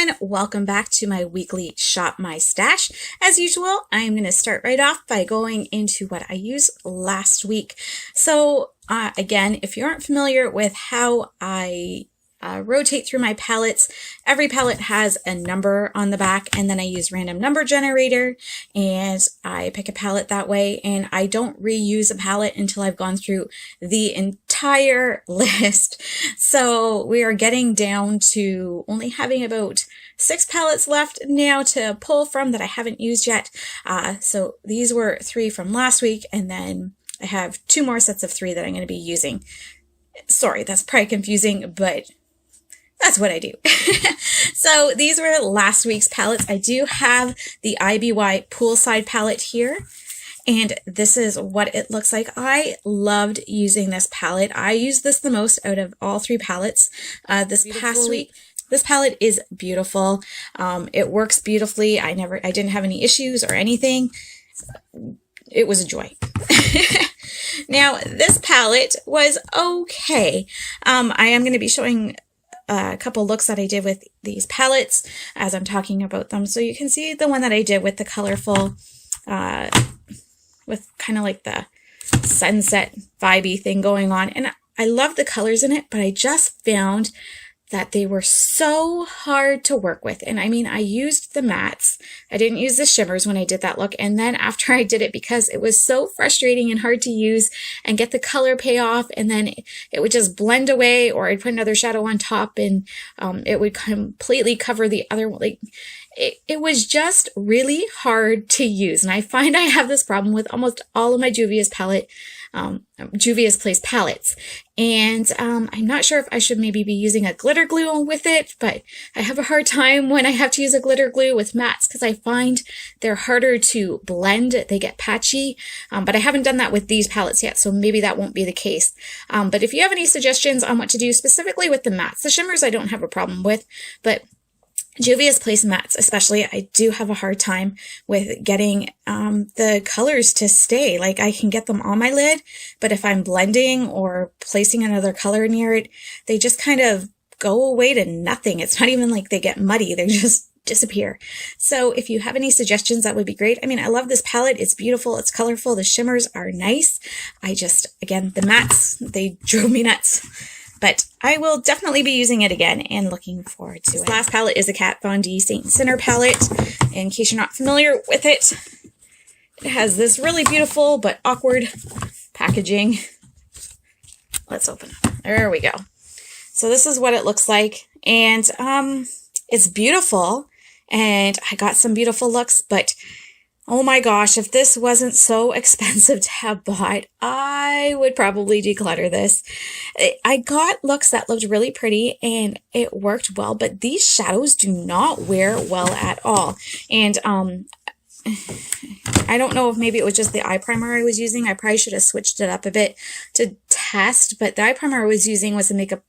everyone, welcome back to my weekly Shop My Stash. As usual, I'm going to start right off by going into what I used last week. So again, if you aren't familiar with how I rotate through my palettes, every palette has a number on the back, and then I use random number generator and I pick a palette that way, and I don't reuse a palette until I've gone through the entire list. So we are getting down to only having about 6 palettes left now to pull from that I haven't used yet. So these were 3 from last week, and then I have 2 more sets of 3 that I'm going to be using. Sorry, that's probably confusing, but that's what I do. So these were last week's palettes. I do have the IBY Poolside palette here, and this is what it looks like. I loved using this palette. I used this the most out of all 3 palettes this past week. This palette is beautiful. It works beautifully. I didn't have any issues or anything. It was a joy. Now, this palette was okay. I am going to be showing a couple looks that I did with these palettes as I'm talking about them. So you can see the one that I did with the colorful, with kind of like the sunset vibey thing going on. And I love the colors in it, but I just found that they were so hard to work with. And I mean, I used the mattes. I didn't use the shimmers when I did that look. And then after I did it, because it was so frustrating and hard to use and get the color payoff, and then it would just blend away, or I'd put another shadow on top and it would completely cover the other one. Like, it was just really hard to use. And I find I have this problem with almost all of my Juvia's Place palettes. And I'm not sure if I should maybe be using a glitter glue with it, but I have a hard time when I have to use a glitter glue with mattes because I find they're harder to blend. They get patchy, but I haven't done that with these palettes yet, so maybe that won't be the case. But if you have any suggestions on what to do specifically with the mattes, the shimmers I don't have a problem with, but Juvia's Place mattes especially, I do have a hard time with getting the colors to stay. Like, I can get them on my lid, but if I'm blending or placing another color near it, they just kind of go away to nothing. It's not even like they get muddy, they just disappear. So if you have any suggestions, that would be great. I mean, I love this palette. It's beautiful. It's colorful. The shimmers are nice. Again, the mattes, they drove me nuts. But I will definitely be using it again and looking forward to it. This last palette is a Kat Von D Saint Sinner palette. In case you're not familiar with it, it has this really beautiful but awkward packaging. Let's open it. There we go. So this is what it looks like. And it's beautiful. And I got some beautiful looks, but oh my gosh, if this wasn't so expensive to have bought, I would probably declutter this. I got looks that looked really pretty and it worked well, but these shadows do not wear well at all. And I don't know if maybe it was just the eye primer I was using. I probably should have switched it up a bit to test, but the eye primer I was using was the Makeup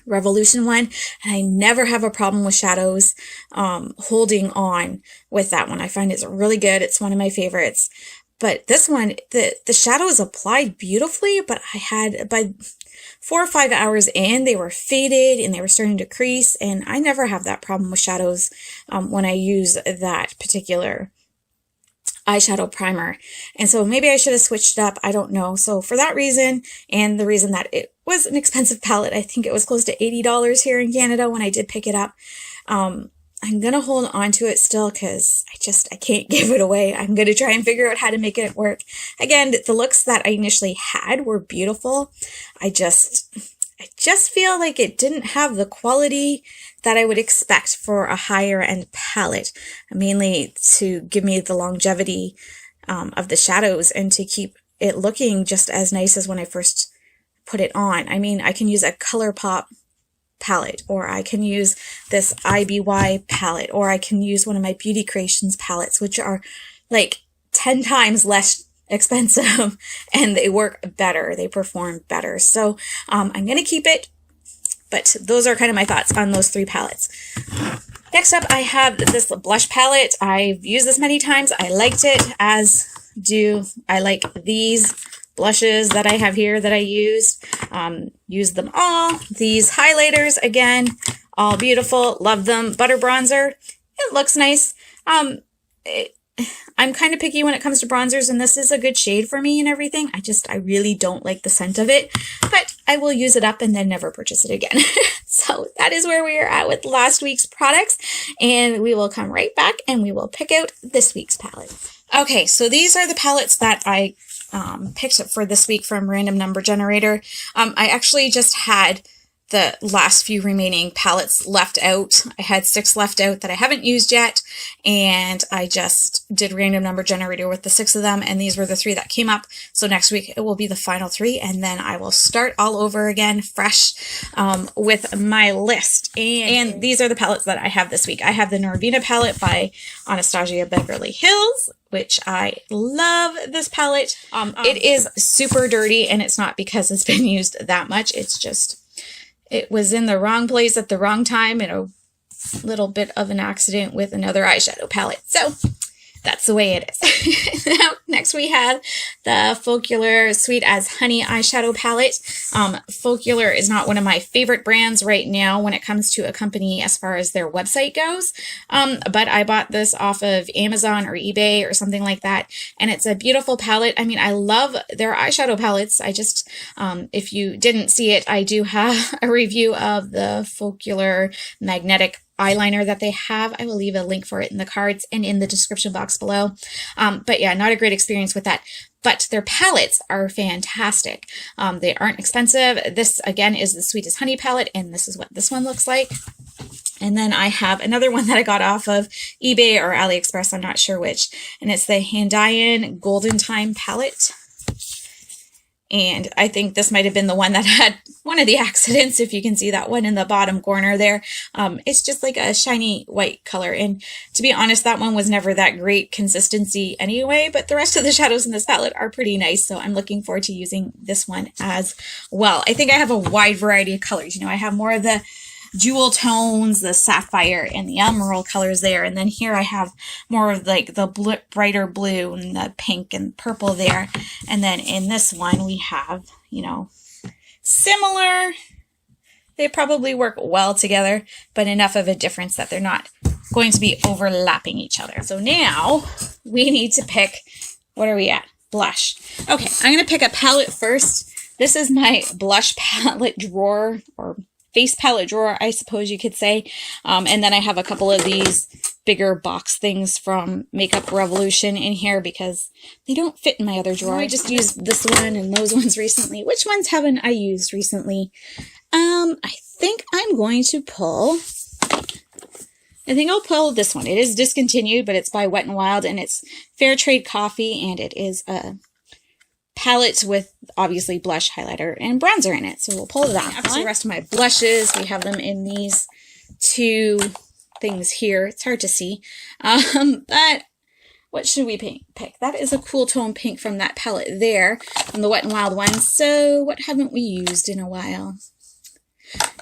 Revolution one, and I never have a problem with shadows holding on with that one. I find it's really good. It's one of my favorites. But this one, the shadows applied beautifully, but I had, by 4 or 5 hours in, they were faded and they were starting to crease, and I never have that problem with shadows when I use that particular eyeshadow primer. And so maybe I should have switched it up. I don't know. So for that reason, and the reason that it was an expensive palette, I think it was close to $80 here in Canada when I did pick it up. I'm going to hold on to it still because I can't give it away. I'm going to try and figure out how to make it work. Again, the looks that I initially had were beautiful. I just feel like it didn't have the quality that I would expect for a higher end palette, mainly to give me the longevity of the shadows and to keep it looking just as nice as when I first put it on. I mean, I can use a ColourPop palette, or I can use this IBY palette, or I can use one of my Beauty Creations palettes, which are like 10 times less expensive and they work better. They perform better. So I'm going to keep it, but those are kind of my thoughts on those 3 palettes. Next up, I have this blush palette. I've used this many times. I liked it, as do I like these blushes that I have here that I used. Used them all. These highlighters, again, all beautiful. Love them. Butter bronzer. It looks nice. I'm kind of picky when it comes to bronzers, and this is a good shade for me and everything. I really don't like the scent of it, but I will use it up and then never purchase it again. So that is where we are at with last week's products, and we will come right back and we will pick out this week's palette. Okay, so these are the palettes that I picked up for this week from Random Number Generator. I actually just had the last few remaining palettes left out. I had 6 left out that I haven't used yet, and I just did Random Number Generator with the 6 of them, and these were the 3 that came up. So next week it will be the final 3, and then I will start all over again fresh with my list. And these are the palettes that I have this week. I have the Norvina palette by Anastasia Beverly Hills, which I love this palette. It is super dirty, and it's not because it's been used that much. It's just, it was in the wrong place at the wrong time, and a little bit of an accident with another eyeshadow palette. So that's the way it is. Now, next we have the Focallure Sweet As Honey eyeshadow palette. Focallure is not one of my favorite brands right now when it comes to a company as far as their website goes. But I bought this off of Amazon or eBay or something like that. And it's a beautiful palette. I mean, I love their eyeshadow palettes. I just, if you didn't see it, I do have a review of the Focallure Magnetic eyeliner that they have. I will leave a link for it in the cards and in the description box below. But yeah, not a great experience with that. But their palettes are fantastic. They aren't expensive. This, again, is the Sweet As Honey palette, and this is what this one looks like. And then I have another one that I got off of eBay or AliExpress, I'm not sure which, and it's the Handaiyan Golden Time palette. And I think this might have been the one that had one of the accidents, if you can see that one in the bottom corner there. It's just like a shiny white color. And to be honest, that one was never that great consistency anyway, but the rest of the shadows in this palette are pretty nice. So I'm looking forward to using this one as well. I think I have a wide variety of colors. You know, I have more of the jewel tones, the sapphire and the emerald colors there. And then here I have more of like the brighter blue and the pink and purple there. And then in this one we have, you know, similar. They probably work well together, but enough of a difference that they're not going to be overlapping each other. So now we need to pick, what are we at? Blush. Okay, I'm going to pick a palette first. This is my blush palette drawer, or face palette drawer, I suppose you could say. And then I have a couple of these bigger box things from Makeup Revolution in here because they don't fit in my other drawer. I just used this one and those ones recently. Which ones haven't I used recently? I think I'm going to pull, I'll pull this one. It is discontinued, but it's by Wet n Wild, and it's Fair Trade Coffee, and it is a palette with obviously blush, highlighter, and bronzer in it. So we'll pull that. Up to the rest of my blushes. We have them in these 2 things here. It's hard to see. But what should we pick? That is a cool tone pink from that palette there, from the Wet n Wild one. So what haven't we used in a while?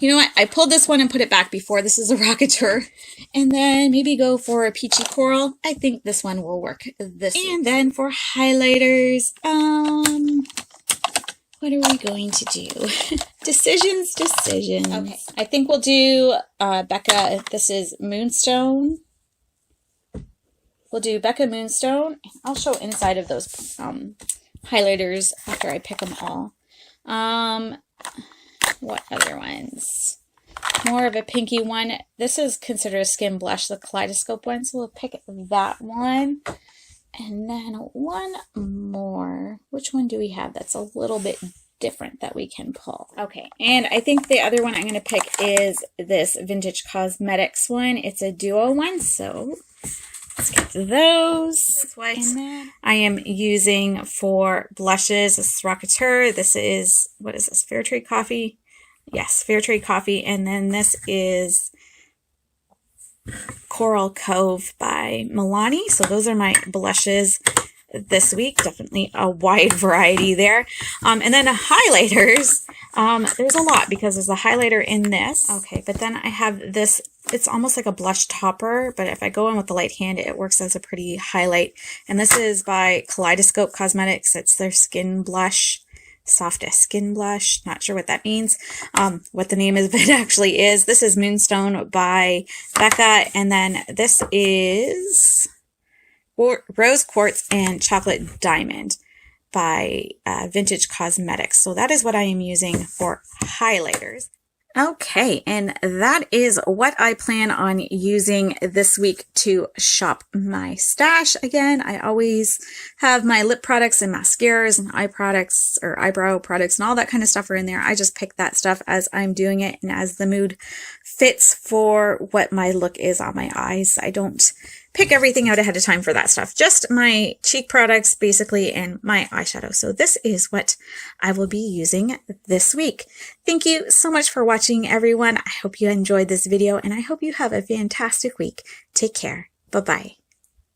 You know what? I pulled this one and put it back before. This is a Rockateur. And then maybe go for a peachy coral. I think this one will work. And then for highlighters, what are we going to do? Decisions. Okay. I think we'll do Becca. This is Moonstone. We'll do Becca Moonstone. I'll show inside of those highlighters after I pick them all. What other ones? More of a pinky one. This is considered a skin blush, the Kaleidoscope one, so we'll pick that one. And then one more. Which one do we have that's a little bit different that we can pull? Okay, and I think the other one I'm going to pick is this Vintage Cosmetics one. It's a duo one, so let's get to those. And then I am using for blushes, this is Rockateur. This is, what is this, Fair Trade Coffee? Yes, Fair Trade Coffee. And then this is Coral Cove by Milani. So those are my blushes this week. Definitely a wide variety there. And then highlighters. There's a lot because there's a highlighter in this. Okay, but then I have this. It's almost like a blush topper, but if I go in with the light hand, it works as a pretty highlight. And this is by Kaleidoscope Cosmetics. It's their skin blush Softest Skin Blush. Not sure what that means, what the name of it actually is. This is Moonstone by Becca, and then this is Rose Quartz and Chocolate Diamond by Vintage Cosmetics. So that is what I am using for highlighters. Okay, and that is what I plan on using this week to shop my stash. Again, I always have my lip products and mascaras and eye products or eyebrow products and all that kind of stuff are in there. I just pick that stuff as I'm doing it and as the mood fits for what my look is on my eyes. I don't pick everything out ahead of time for that stuff. Just my cheek products, basically, and my eyeshadow. So this is what I will be using this week. Thank you so much for watching, everyone. I hope you enjoyed this video, and I hope you have a fantastic week. Take care. Bye-bye.